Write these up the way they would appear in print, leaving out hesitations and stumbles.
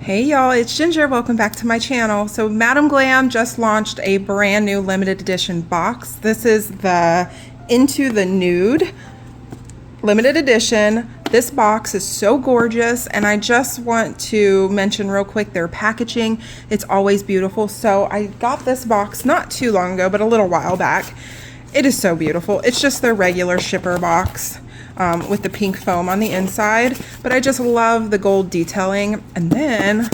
Hey y'all, it's Ginger. Welcome back to my channel. So Madam Glam just launched a brand new limited edition box. This is the Into the Nude limited edition. This box is so gorgeous, and I just want to mention real quick their packaging. It's always beautiful. So I got this box not too long ago, but a little while back. It is so beautiful. It's just their regular shipper box. With the pink foam on the inside, but I just love the gold detailing. And then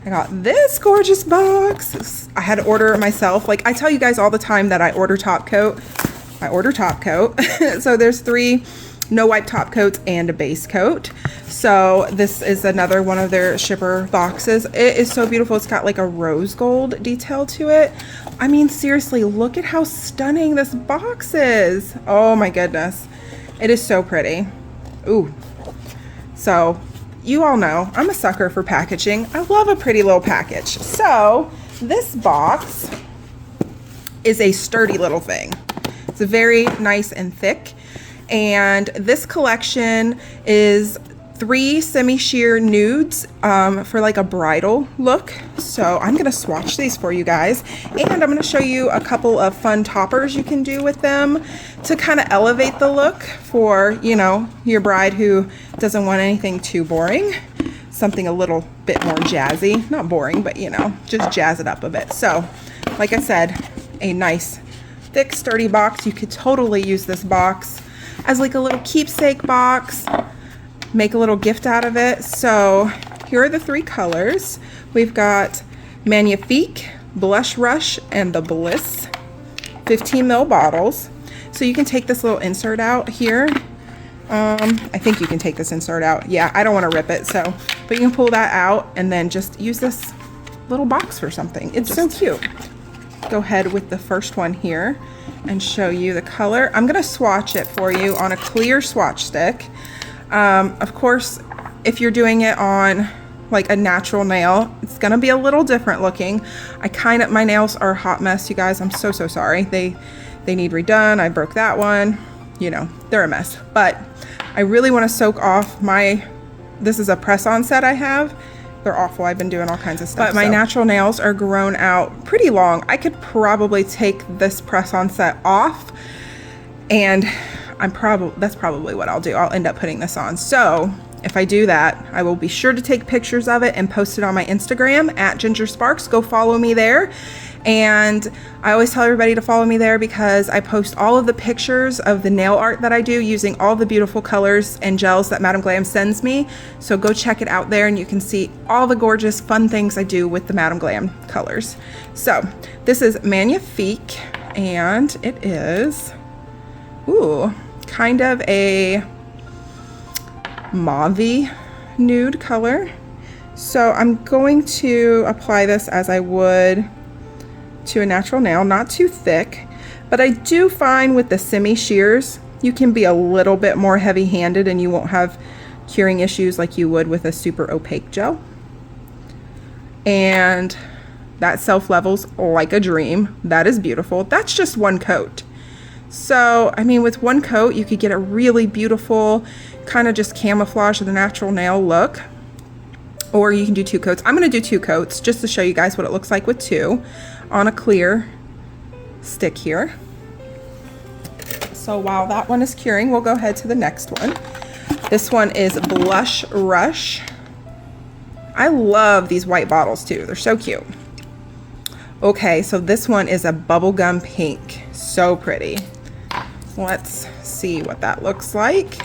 I got this gorgeous box. I had to order it myself. Like I tell you guys all the time that I order top coat. I order top coat. So there's 3 no wipe top coats and a base coat. So this is another one of their shipper boxes. It is so beautiful. It's got like a rose gold detail to it. I mean, seriously, look at how stunning this box is. Oh my goodness. It is so pretty. Ooh. So you all know I'm a sucker for packaging. I love a pretty little package. So this box is a sturdy little thing. It's very nice and thick. And this collection is 3 semi-sheer nudes for like a bridal look. So I'm gonna swatch these for you guys, and I'm gonna show you a couple of fun toppers you can do with them to kind of elevate the look for, you know, your bride who doesn't want anything too boring. Something a little bit more jazzy, not boring, but you know, just jazz it up a bit. So like I said, a nice thick sturdy box. You could totally use this box as like a little keepsake box, make a little gift out of it. So here are the 3 colors. We've got Magnifique, Blush Rush, and the Bliss 15 ml bottles. So you can take this little insert out here. I think you can take this insert out. Yeah, I don't want to rip it, so, but you can pull that out and then just use this little box for something. It's so cute. Go ahead with the first one here and show you the color. I'm gonna swatch it for you on a clear swatch stick. Of course, if you're doing it on like a natural nail, it's gonna be a little different looking. My nails are a hot mess, you guys. I'm so sorry. They need redone. I broke that one. You know, they're a mess. But I really want to soak off this is a press-on set I have. They're awful. I've been doing all kinds of stuff. But my natural nails are grown out pretty long. I could probably take this press-on set off, and that's probably what I'll do. I'll end up putting this on. So if I do that, I will be sure to take pictures of it and post it on my Instagram at Ginger Sparks. Go follow me there. And I always tell everybody to follow me there because I post all of the pictures of the nail art that I do using all the beautiful colors and gels that Madam Glam sends me. So go check it out there and you can see all the gorgeous fun things I do with the Madam Glam colors. So this is Magnifique, and it is, ooh, kind of a mauve nude color. So I'm going to apply this as I would to a natural nail, not too thick, but I do find with the semi shears you can be a little bit more heavy handed and you won't have curing issues like you would with a super opaque gel. And that self levels like a dream. That is beautiful. That's just 1 coat. So, I mean, with 1 coat, you could get a really beautiful kind of just camouflage of the natural nail look. Or you can do 2 coats. I'm going to do 2 coats just to show you guys what it looks like with 2 on a clear stick here. So while that one is curing, we'll go ahead to the next one. This one is Blush Rush. I love these white bottles too. They're so cute. Okay, so this one is a bubblegum pink. So pretty. Let's see what that looks like.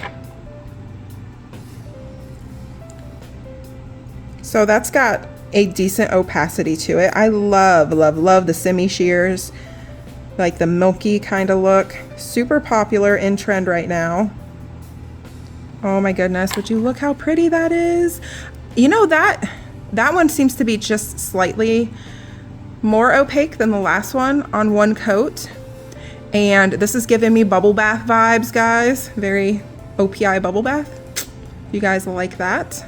So that's got a decent opacity to it. I love the semi shears, like the milky kind of look. Super popular in trend right now. Oh my goodness, would you look how pretty that is? You know, that one seems to be just slightly more opaque than the last one on 1 coat. And this is giving me bubble bath vibes, guys. Very OPI bubble bath. You guys like that?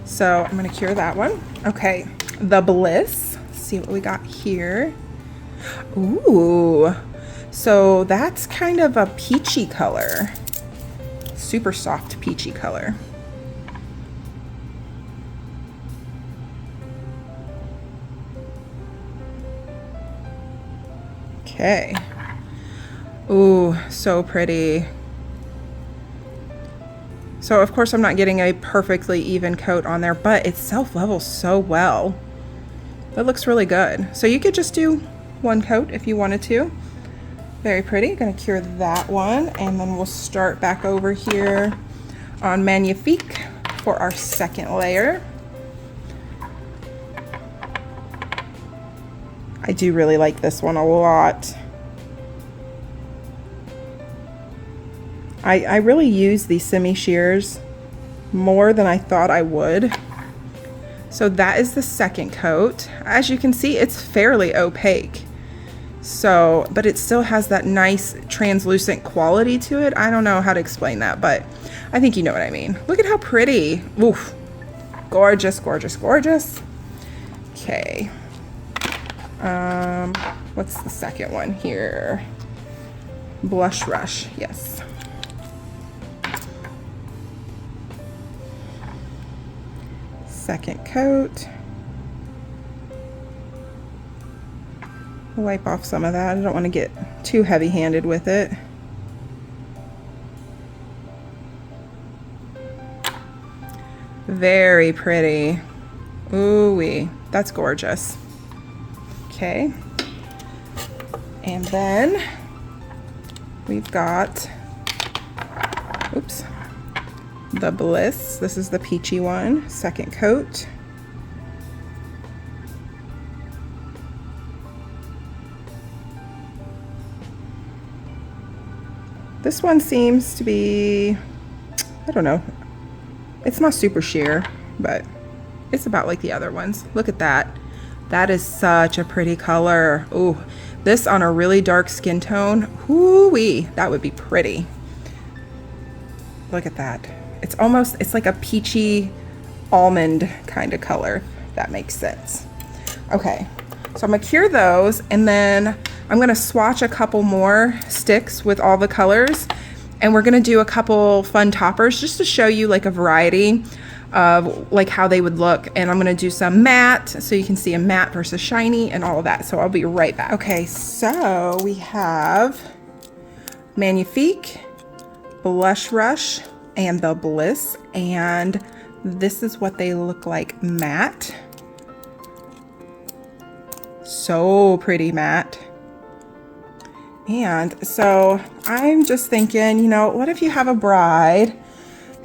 So I'm gonna cure that one. Okay, the Bliss. Let's see what we got here. Ooh, so that's kind of a peachy color. Super soft peachy color. Okay. Ooh, so pretty. So of course I'm not getting a perfectly even coat on there, but it self-levels so well. That looks really good. So you could just do one coat if you wanted to. Very pretty. Gonna cure that one, and then we'll start back over here on Magnifique for our second layer. I do really like this one a lot. I really use these semi shears more than I thought I would. So that is the second coat. As you can see, it's fairly opaque. So, but it still has that nice translucent quality to it. I don't know how to explain that, but I think you know what I mean. Look at how pretty. Oof. Gorgeous, gorgeous, gorgeous. Okay. What's the second one here? Blush Rush, yes. Second coat. Wipe off some of that. I don't want to get too heavy-handed with it. Very pretty. Ooh-wee, that's gorgeous. Okay. And then we've got, oops, the Bliss. This is the peachy one, second coat. This one seems to be, I don't know, it's not super sheer, but it's about like the other ones. Look at that. That is such a pretty color. Ooh, this on a really dark skin tone, whoo-wee, that would be pretty. Look at that. It's almost, it's like a peachy almond kind of color, if that makes sense. Okay, so I'm gonna cure those, and then I'm gonna swatch a couple more sticks with all the colors, and we're gonna do a couple fun toppers just to show you like a variety of like how they would look. And I'm gonna do some matte, so you can see a matte versus shiny and all of that. So I'll be right back. Okay, so we have Magnifique, Blush Rush, and the Bliss, and this is what they look like matte. So pretty matte. And so I'm just thinking, you know, what if you have a bride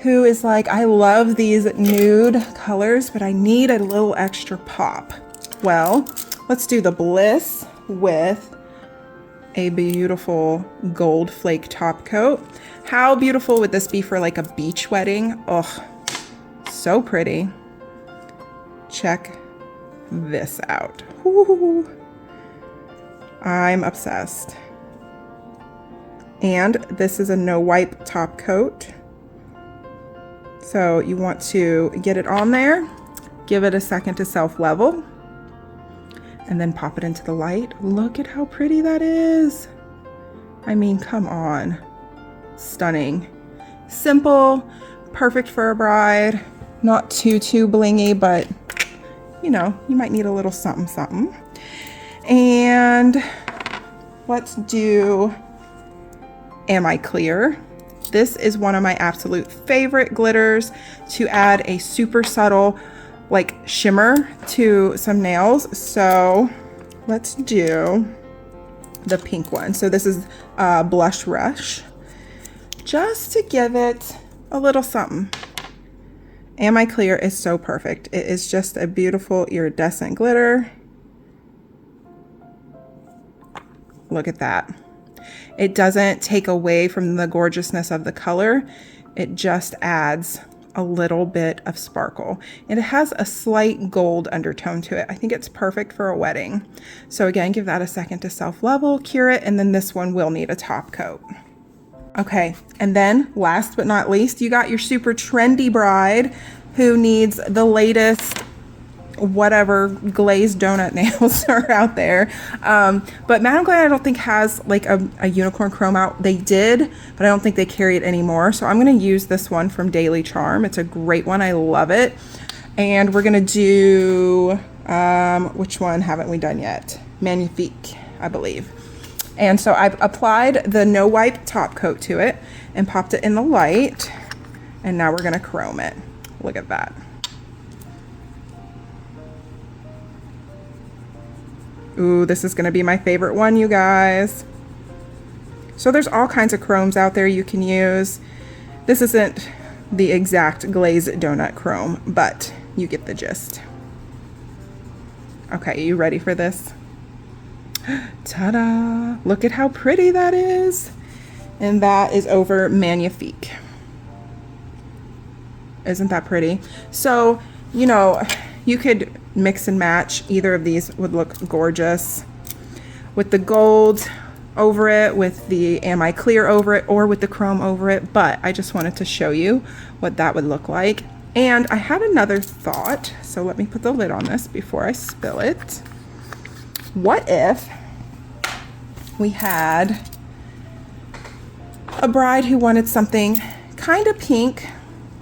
who is like, I love these nude colors, but I need a little extra pop. Well, let's do the Bliss with a beautiful gold flake top coat. How beautiful would this be for like a beach wedding? Oh, so pretty. Check this out. Ooh, I'm obsessed. And this is a no wipe top coat. So you want to get it on there, give it a second to self level, and then pop it into the light. Look at how pretty that is. I mean, come on. Stunning. Simple, perfect for a bride. Not too blingy, but you know, you might need a little something something. And let's do Am I Clear? This is one of my absolute favorite glitters to add a super subtle like shimmer to some nails. So let's do the pink one. So this is Blush Rush, just to give it a little something. Am I Clear is so perfect. It is just a beautiful iridescent glitter. Look at that. It doesn't take away from the gorgeousness of the color. It just adds a little bit of sparkle. And it has a slight gold undertone to it. I think it's perfect for a wedding. So again, give that a second to self-level, cure it, and then this one will need a top coat. Okay, and then last but not least, you got your super trendy bride who needs the latest whatever glazed donut nails are out there. But Madam Glam I don't think has like a unicorn chrome out. They did, but I don't think they carry it anymore. So I'm going to use this one from Daily Charm. It's a great one. I love it. And we're going to do, which one haven't we done yet? Magnifique, I believe. And so I've applied the no wipe top coat to it and popped it in the light. And now we're gonna chrome it. Look at that. Ooh, this is gonna be my favorite one, you guys. So there's all kinds of chromes out there you can use. This isn't the exact glazed donut chrome, but you get the gist. Okay, you ready for this? Ta-da! Look at how pretty that is. And that is over Magnifique. Isn't that pretty? So, you know, you could mix and match. Either of these would look gorgeous. With the gold over it, with the Am I Clear over it, or with the chrome over it. But I just wanted to show you what that would look like. And I had another thought. So let me put the lid on this before I spill it. What if we had a bride who wanted something kind of pink,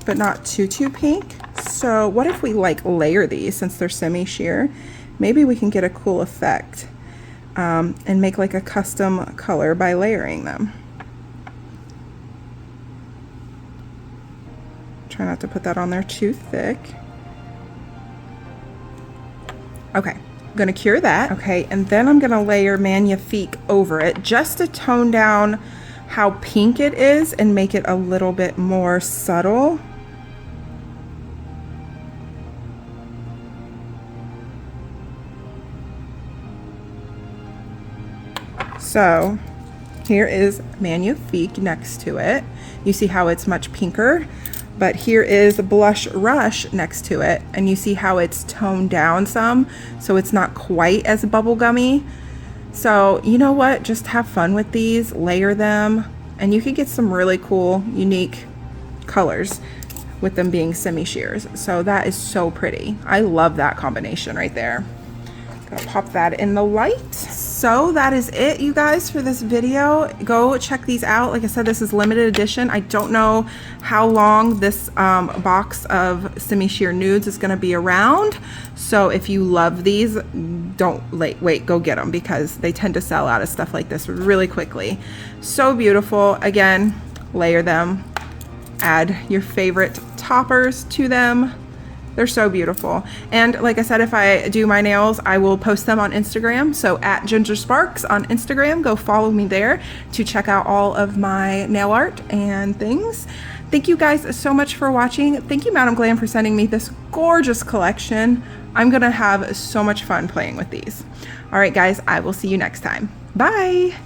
but not too pink? So what if we like layer these, since they're semi-sheer? Maybe we can get a cool effect and make like a custom color by layering them. Try not to put that on there too thick. Okay, I'm gonna cure that. Okay, and then I'm gonna layer Magnifique over it just to tone down how pink it is and make it a little bit more subtle. So here is Magnifique next to it. You see how it's much pinker, but here is Blush Rush next to it, and you see how it's toned down some, so it's not quite as bubblegummy. So you know what, just have fun with these, layer them, and you can get some really cool, unique colors with them being semi-sheers. So that is so pretty. I love that combination right there. Gonna pop that in the light. So that is it, you guys, for this video. Go check these out. Like I said, this is limited edition. I don't know how long this box of semi-sheer nudes is gonna be around. So if you love these, don't wait, go get them, because they tend to sell out of stuff like this really quickly. So beautiful. Again, layer them, add your favorite toppers to them. They're so beautiful. And like I said, if I do my nails, I will post them on Instagram. So at Ginger Sparks on Instagram, go follow me there to check out all of my nail art and things. Thank you guys so much for watching. Thank you, Madam Glam, for sending me this gorgeous collection. I'm gonna have so much fun playing with these. All right, guys, I will see you next time. Bye.